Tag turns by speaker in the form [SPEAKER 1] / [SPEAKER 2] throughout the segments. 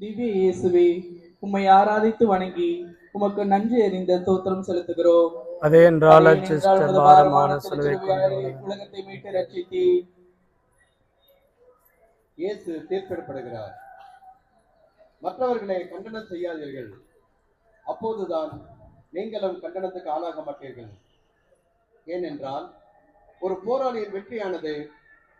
[SPEAKER 1] திவ்ய இயேசுவே, உம்மை ஆராதித்து வணங்கி உமக்கு நன்றி அறிந்த தோத்திரம் செலுத்துகிறோம்.
[SPEAKER 2] அதே என்றால்
[SPEAKER 1] உமது பாரமான உலகத்தை மீட்டு ரட்சித்தி.
[SPEAKER 3] இயேசு தீர்ப்பிடப்படுகிறார். மற்றவர்களை கண்டனம் செய்யாதீர்கள், அப்போதுதான் நீங்களும் கண்டனத்துக்கு ஆளாக மாட்டீர்கள். ஏனென்றால் ஒரு போராளியின் வெற்றியானது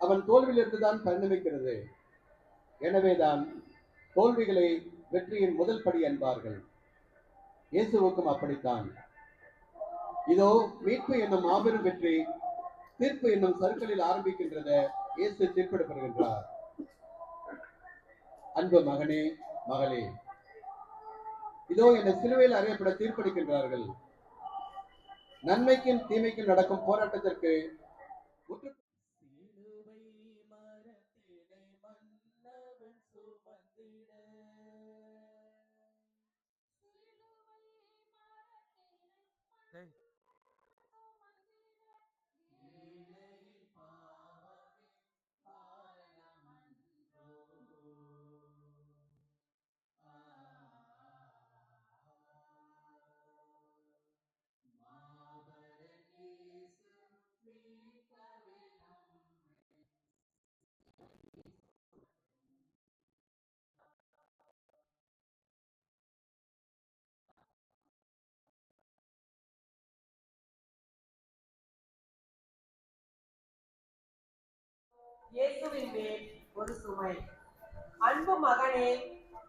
[SPEAKER 3] அவன் தோல்வியிலிருந்து தான் பரிணமிக்கிறது. எனவேதான் தோல்விகளை வெற்றியின் முதல் படி என்பார்கள். இயேசுவுக்கும் அப்படித்தான். இதோ மீட்பு என்னும் மாபெரும் வெற்றி தீர்ப்பு என்னும் சர்க்கிளில் ஆரம்பிக்கின்றத இயேசு தீர்ப்பிடப்படுகின்றார். அன்பு மகனே, மகளே, இதோ என்னை சிலுவையில் அறையப்பட தீர்ப்பளிக்கின்றார்கள். நன்மைக்கும் தீமைக்கும் நடக்கும் போராட்டத்திற்கு
[SPEAKER 4] இயேசுவின் மேல் ஒரு சுமை. அன்பு மகனே,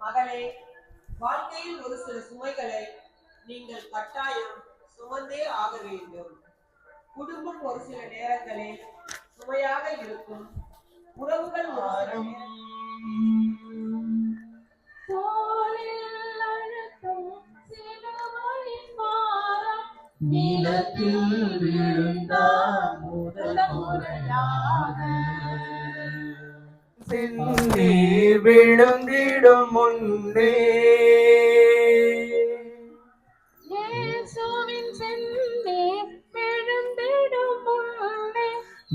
[SPEAKER 4] மகளே, வாழ்க்கையில் ஒரு சில சுமைகளை நீங்கள் கட்டாயம் சுமந்தே ஆக வேண்டும். குடும்பம் ஒரு சில நேரங்களில் சுமையாக இருக்கும். உறவுகள்
[SPEAKER 1] நீலத்தில் விழுந்தார் முதல் முறையாக செந்நீர் விழுந்திடும் முன்னே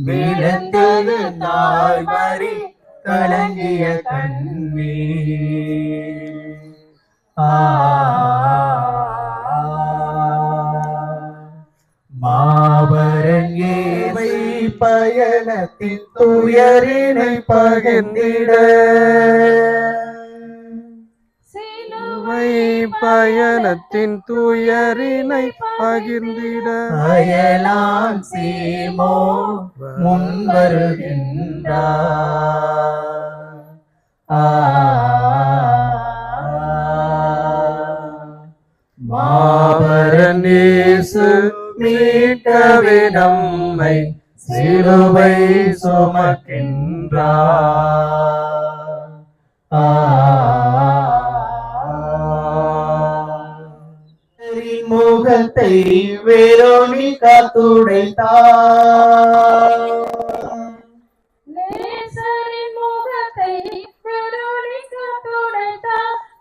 [SPEAKER 1] விழுந்தது தாய்மறி கலங்கிய கண்ணீர். மாபரன் இயேசு பயணத்தின் துயரினை பகிர்ந்திட,
[SPEAKER 2] பயணத்தின் துயரினை பகிர்ந்திட
[SPEAKER 1] அயலான் சீமோ முன்வருகின்றார். மாபரன் இயேசு மீட்கவே நம்மை சிலுவை சுமக்கின்றார். முகத்தை வெரோனிகா துடைத்தார்.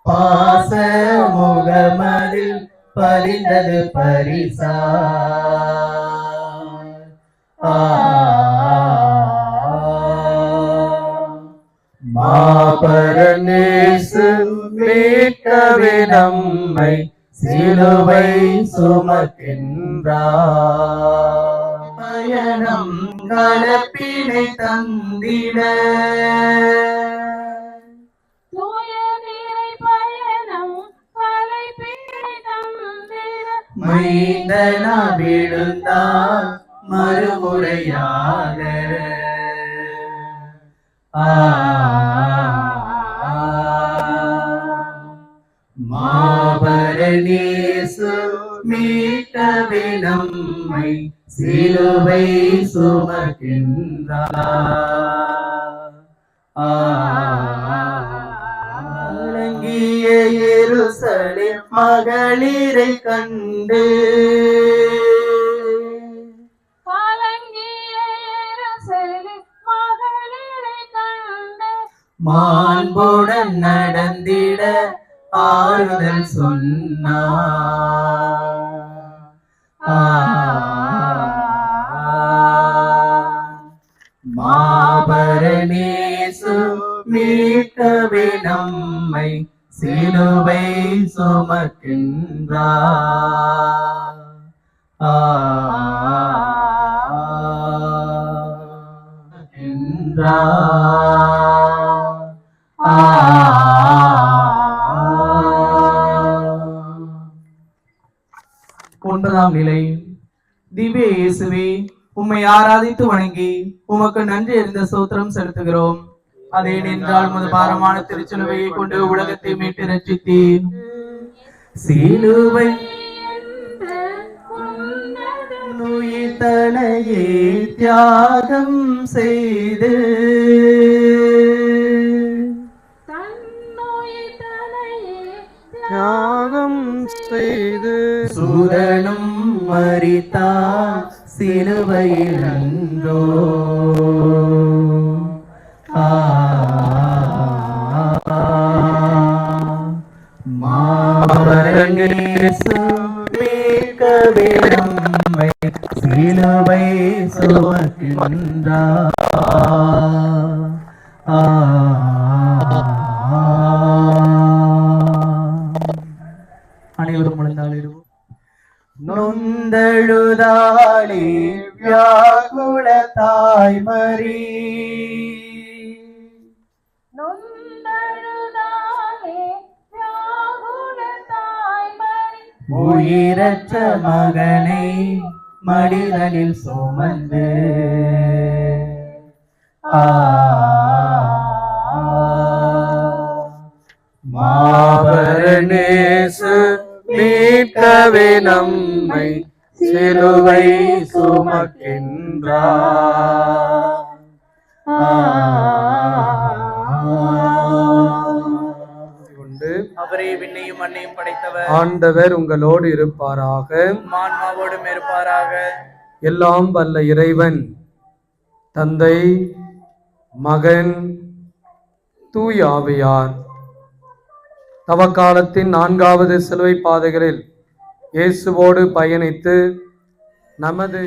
[SPEAKER 1] பாச முகமதில் பறிந்தது பரிசா. மாபரன் இயேசு மீட்கவே நம்மை சிலுவை சுமக்கின்றார். பயணம் கலப்பினை தந்திட, மைந்தனா விழுந்தார் மறுமுறையாக. மாபரன் இயேசு மீட்கவே நம்மை சிலுவை சுமக்கின்றார். அடங்கிய எருசலேம் மகளிரை கண்டு, மாண்புடன் நடந்திட ஆறுதல் சொன்னார். மாபரன் இயேசு மீட்கவே நம்மை சிலுவை சுமக்கின்றார். ஆ ஒன்பதாம் நிலை. திவ்ய இயேசுவே, உம்மை ஆராதித்து வணங்கி உமக்கு நன்றி அறிந்த ஸ்தோத்திரம் செலுத்துகிறோம். அதே நின்றால் உமது பாரமான திருச்சிலுவையை கொண்டு உலகத்தை மீட்டு ரட்சித்தீர். சிலுவை உயிர்த்தனையே தியாகம் செய்து
[SPEAKER 2] தியாகம் செய்து
[SPEAKER 1] சூரனும் மரித்தார் சிலுவையில் அன்றோ. மீட்கவே நம்மை சிலுவை சுமக்கின்றார். அனைவரும் முழந்தாளிடுவோம். நொந்தழுதாளே வியாகுல தாய்மரி, உயிரற்ற மகனை மடிதனில் சுமந்து
[SPEAKER 2] மாபரநேசு மீட்கவே நம்மை சிலுவை சுமக்கின்றார்.
[SPEAKER 1] அவரே விண்ணையும் மண்ணையும் படைத்தவர்.
[SPEAKER 2] ஆண்டவர் உங்களோடு இருப்பாராக.
[SPEAKER 1] ஆன்மாவோடும் இருப்பாராக.
[SPEAKER 2] எல்லாம் வல்ல இறைவன் தந்தை, மகன், தூய ஆவியார் தவக்காலத்தின் 4வது சிலுவை பாதைகளில் இயேசுவோடு பயணித்து நமது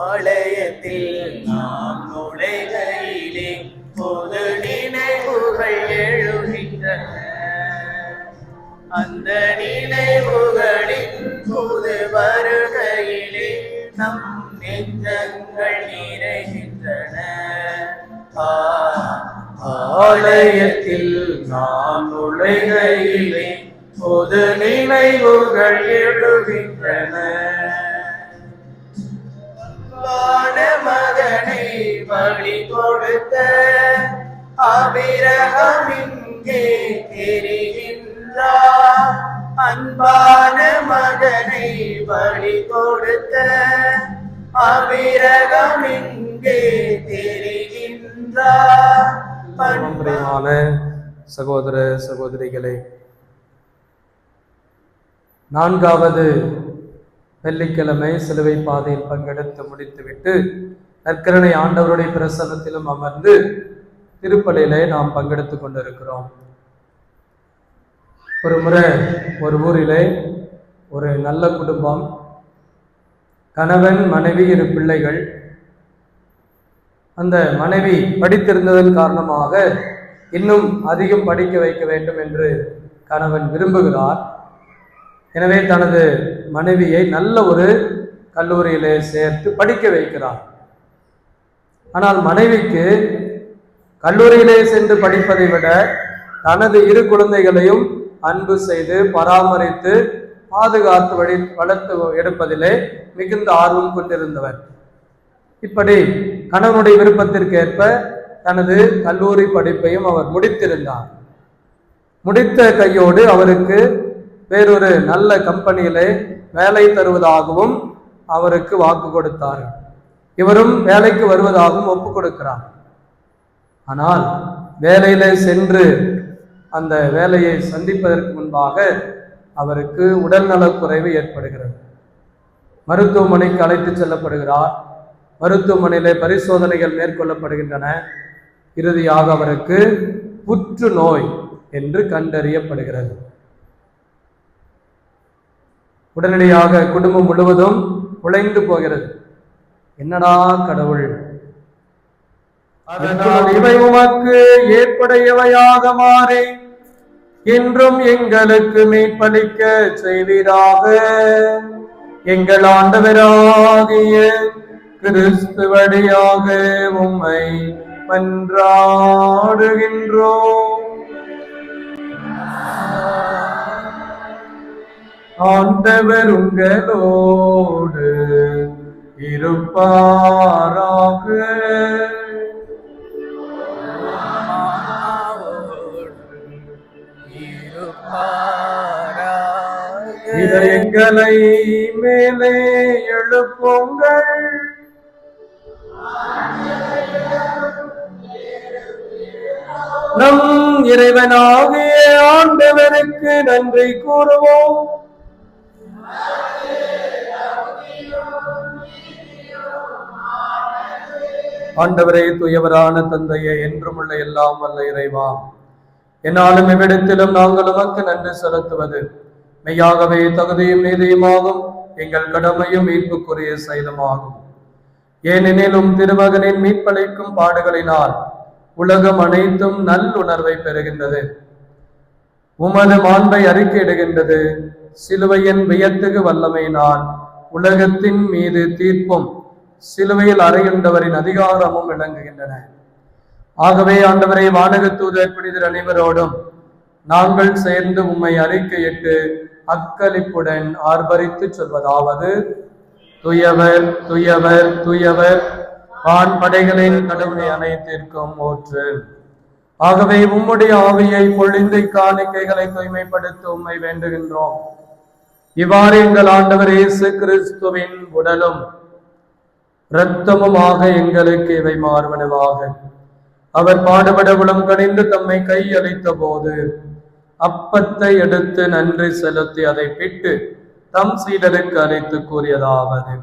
[SPEAKER 1] ஆலயத்தில் நாம் நுழைகையிலே பொது நினைவுகள் எழுகின்றன. அந்த நினைவுகளின் புது வருகையிலே நம் நெஞ்சங்கள் நிறைகின்றன. ஆலயத்தில் நாம் நுழைகையிலே பொது நினைவுகள் எழுகின்றன. மகனை பலி கொடுத்த ஆபிரகாம் இங்கே தெரிகின்றார். அன்பான மகனை பலி கொடுத்த ஆபிரகாம் இங்கே தெரிகின்றார்.
[SPEAKER 2] பிரியமான சகோதர சகோதரிகளே, 4வது வெள்ளிக்கிழமை சிலுவை பாதையில் பங்கெடுத்து முடித்துவிட்டு நற்கருணை ஆண்டவருடைய பிரசன்னத்திலும் அமர்ந்து திருப்பலியிலே நாம் பங்கெடுத்து கொண்டிருக்கிறோம். ஒரு முறை ஒரு ஊரிலே ஒரு நல்ல குடும்பம் கணவன், மனைவி, 2 பிள்ளைகள். அந்த மனைவி படித்திருந்ததன் காரணமாக இன்னும் அதிகம் படிக்க வைக்க வேண்டும் என்று கணவன் விரும்புகிறார். எனவே தனது மனைவியை நல்ல ஒரு கல்லூரியிலே சேர்த்து படிக்க வைக்கிறார். ஆனால் மனைவிக்கு கல்லூரியிலே சென்று படிப்பதை விட தனது 2 குழந்தைகளையும் அன்பு செய்து பராமரித்து பாதுகாத்து வளர்த்து எடுப்பதிலே மிகுந்த ஆர்வம் கொண்டிருந்தவர். இப்படி கணவனுடைய விருப்பத்திற்கேற்ப தனது கல்லூரி படிப்பையும் அவர் முடித்திருந்தார். முடித்த கையோடு அவருக்கு வேறொரு நல்ல கம்பெனியிலே வேலை தருவதாகவும் அவருக்கு வாக்கு கொடுத்தார். இவரும் வேலைக்கு வருவதாகவும் ஒப்பு கொடுக்கிறார். ஆனால் வேலையிலே சென்று அந்த வேலையை சந்திப்பதற்கு முன்பாக அவருக்கு உடல்நலக்குறைவு ஏற்படுகிறது. மருத்துவமனைக்கு அழைத்து செல்லப்படுகிறார். மருத்துவமனையிலே பரிசோதனைகள் மேற்கொள்ளப்படுகின்றன. இறுதியாக அவருக்கு புற்றுநோய் என்று கண்டறியப்படுகிறது. உடனடியாக குடும்பம் முழுவதும் உழைந்து போகிறது. என்னடா கடவுள், அதனால் இவை உமக்கு ஏற்புடையவையாக மாறி என்றும் எங்களுக்கு மீட்பளிக்க செய்வீராக. எங்கள் ஆண்டவராகிய கிறிஸ்து வழியாக உம்மை மன்றாடுகின்றோம். ஆண்டவர் உங்களோடு இருப்பாராக. இதயங்களை மேலே எழுப்புங்கள். நம் இறைவனாகிய ஆண்டவருக்கு நன்றி கூறுவோம். ஆண்டவரே, தூயவரான தந்தையே, என்றும் உள்ள எல்லாம் வல்ல இறைவா, என்னாலும் இவ்விடத்திலும் நாங்கள் உமக்கு நன்றி செலுத்துவது மெய்யாகவே தகுதியும் நீதியுமாகும், எங்கள் கடமையும் மீட்புக்குரிய செயலுமாகும். ஏனெனிலும் திருமகனின் மீட்பளிக்கும் பாடுகளினால் உலகம் அனைத்தும் நல்லுணர்வை பெறுகின்றது, உமது மாண்பை அறிக்கையிடுகின்றது. சிலுவையின் வியத்தகு வல்லமையினால் உலகத்தின் மீது தீர்ப்பும் சிலுவையில் அறைகின்றவரின் அதிகாரமும் விளங்குகின்றன. ஆகவே ஆண்டவரை, வானக தூதர் புனிதர் அனைவரோடும் நாங்கள் சேர்ந்து உம்மை அறிக்கையிட்டு அக்களிப்புடன் ஆர்ப்பரித்து சொல்வதாவது: துயவர் துயவர் துயவர், வான் படைகளின் கடவுளை அனைத்திற்கும் ஊற்று. ஆகவே உம்முடைய ஆவியை பொழிந்து காணிக்கைகளை தூய்மைப்படுத்த உம்மை வேண்டுகின்றோம். இவ்வாறு எங்கள் ஆண்டவர் இயேசு கிறிஸ்துவின் உடலும் இரத்தமுமாக எங்களுக்கு இவை மாறுவனவாக. அவர் பாடுபட உளம் கனிந்து தம்மை கையளித்த போது அப்பத்தை எடுத்து நன்றி செலுத்தி அதை பிட்டு தம் சீடருக்கு அழைத்து கூறியதாவது: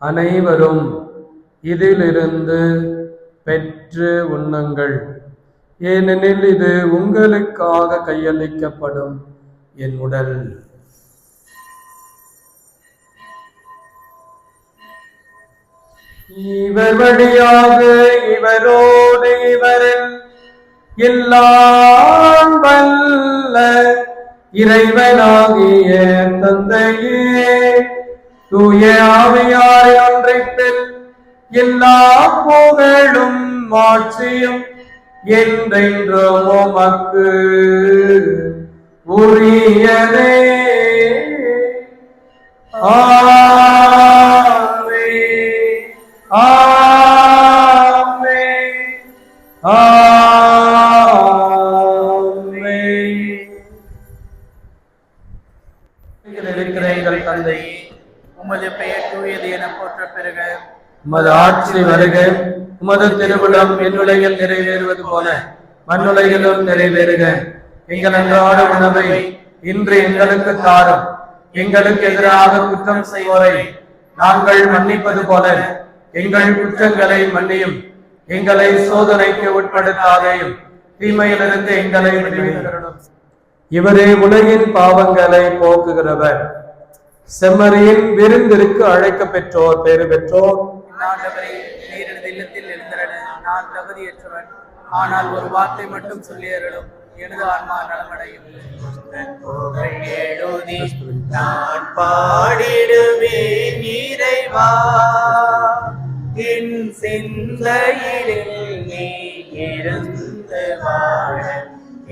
[SPEAKER 2] அனைவரும் இதிலிருந்து பெற்று உண்ணுங்கள், ஏனெனில் இது உங்களுக்காக கையளிக்கப்படும் என் உடல். இவர் வழியாக இவரோடு இவரில் எல்லாம் வல்ல இறைவனாகிய தந்தையே, தூய ஆவியாரின் ஒன்றைப்பில் எல்லா புகழும் மாட்சியும் என்றென்றும் உமக்கு உரியதே.
[SPEAKER 1] இருக்கிற எங்கள் தந்தை, உமது பெயர் தூயது என போற்ற பெறுக.
[SPEAKER 2] உமது ஆட்சி வருக. உமது திருவுளம் விண்ணுலகில் நிறைவேறுவது போல மண்ணுலகிலும் நிறைவேறுக. எங்கள் அன்றாட உணவை இன்று எங்களுக்கு தாரும். எங்களுக்கு எதிராக குற்றம் செய்வோரை நாங்கள் மன்னிப்பது போல எங்கள் குற்றங்களை மன்னியும். எங்களை சோதனைக்கு உட்படுத்தாதேயும், தீமையிலிருந்து எங்களை விடுவித்தருளும். இவரே உலகின் பாவங்களை போக்குகிறவர். செம்மறியின் விருந்திற்கு அழைக்க பெற்றோர் பேறு பெற்றோர்.
[SPEAKER 1] ஆண்டவரே, நீர் எனது இல்லத்தில் எழுந்திரட நான் தகுதியற்றவன். ஆனால் ஒரு வார்த்தை மட்டும் சொல்லி அருளும், எனது ஆன்மா நலமடையும்.
[SPEAKER 5] எழுதி நான் பாடிடுவேன் இறைவா, என் சிந்தையிலே நீ இருந்து வாழ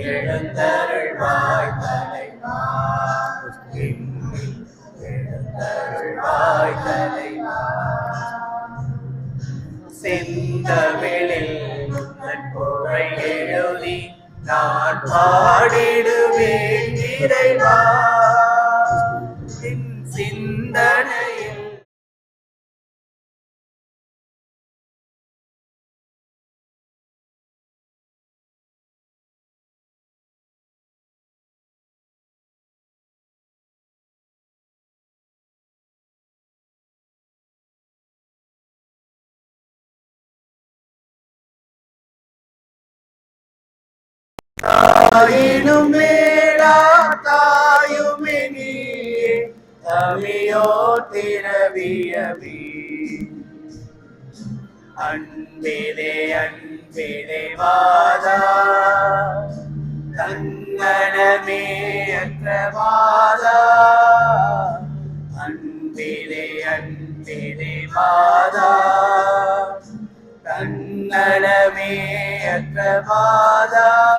[SPEAKER 5] எழுந்தருள்வாய் தலைவா, எழுந்தருள்வாய் தலைவா. செந்தமிழில் உந்தன் புகழை எழுதி நான் பாடிடுவேன் இறைவா, என் சிந்தனையில் தாயினும் மேலா தாயுமே நீயே, தமியோ திரவியமே. அன்பிலே அன்பிலே வாதா, தங்கனமே அற்ற வாதா. அன்பிலே அன்பிலே வாதா, தன்னலமே அற்ற வாதா.